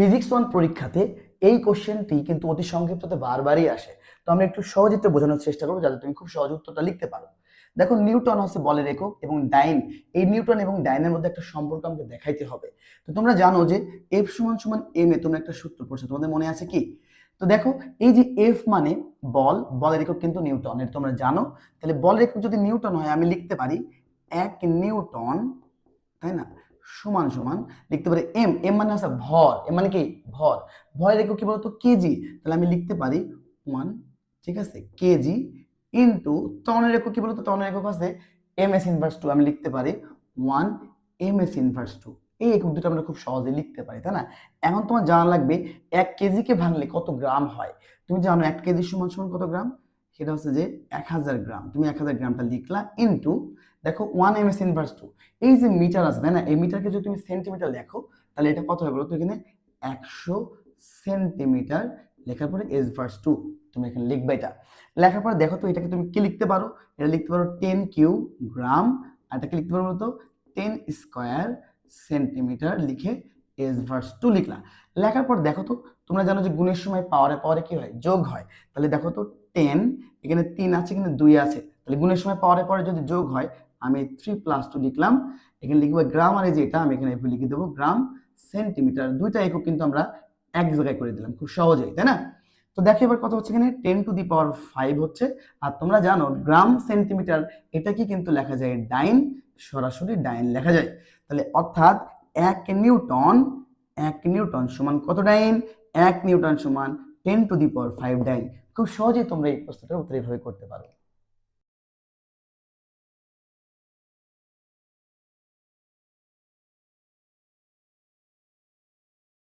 Physics 1 পরীক্ষাতে এই কোশ্চেনটি কিন্তু অতি সংক্ষিপ্ততে বারবারই আসে। তো আমরা একটু সহজে বোঝানোর চেষ্টা করবো যাতে তুমি খুব সহজ উত্তরটা লিখতে পারো। দেখো, নিউটন হচ্ছে বলের একক এবং ডাইন, এই নিউটন এবং ডাইনের মধ্যে একটা সম্পর্ক আমাকে দেখাইতে হবে। তো তোমরা জানো যে এফ সমান সমান এম এ তোমরা একটা সূত্র পড়ছো, তোমাদের মনে আছে কি? তো দেখো, এই যে এফ মানে বল, বলের একক কিন্তু নিউটন, এটা তোমরা জানো। তাহলে বলের একক যদি নিউটন হয় আমি লিখতে পারি 1 নিউটন, তাই না, সমান সমান লিখতে পারি এম, এম মানে হচ্ছে ভর, এম মানে কি ভর, ভরের একক কি বলতো কেজি, তাহলে আমি লিখতে পারি 1, ঠিক আছে, কেজি ইনটু ত্বরণের একক কি বলতো, ত্বরণের একক আছে এম এস ইনভার্স 2, আমি লিখতে পারি 1 এম এস ইনভার্স 2। এই একক দুটো আমরা খুব সহজে লিখতে পারি, তাই না? এখন তোমার জানা লাগবে 1 কেজিকে ভাঙলে কত গ্রাম হয়। তুমি জানো 1 কেজি সমান সমান কত গ্রাম, সেটা হচ্ছে যে 1000 গ্রাম। তুমি 1000 গ্রামটা লিখলা ইনটু, দেখো 1 ms ইনভার্স 2, এই যে মিটার আছে তাই না, এই মিটারকে যদি তুমি সেন্টিমিটার লেখো তাহলে এটা কত হবে বলো তো, এখানে 100 সেন্টিমিটার। লেখার পরে এস ভার্স 2 তুমি এখানে লিখবে। এটা লেখার পরে দেখো তো এটাকে তুমি কি লিখতে পারো, এটা লিখতে পারো 10 কিউ গ্রাম, আর এটাকে লিখতে পারো বলতো 10 স্কোয়ার সেন্টিমিটার, লিখে এস ভার্স 2 লিখলা। লেখার পর দেখো তো, তোমরা জানো যে গুণের সময় পাওয়ারে পাওয়ারে কি হয়, যোগ হয়। তাহলে দেখো তো 10, এখানে 3 আছে, এখানে 2 আছে, তাহলে গুণের সময় পাওয়ারে পাওয়ারে যদি যোগ হয়, আমি 3 + 2 লিখলাম, এখানে লিখবো গ্রাম, আর এই যে এটা আমি এখানে লিখে দেবো গ্রাম সেন্টিমিটার। দুইটা একক কিন্তু আমরা এক জায়গায় করে দিলাম খুব সহজেই, তাই না? তো দেখো এবার কত হচ্ছে, এখানে 10⁵ হচ্ছে। আর তোমরা জানো গ্রাম সেন্টিমিটার এটা কি কিন্তু লেখা যায় ডাইন, সরাসরি ডাইন লেখা যায়। তাহলে অর্থাৎ 1 নিউটন, 1 নিউটন সমান কত ডাইন, 1 নিউটন সমান 10⁵ ডাইন। খুব সহজেই তোমরা এই প্রশ্নটার উত্তর এইভাবে করতে পারো।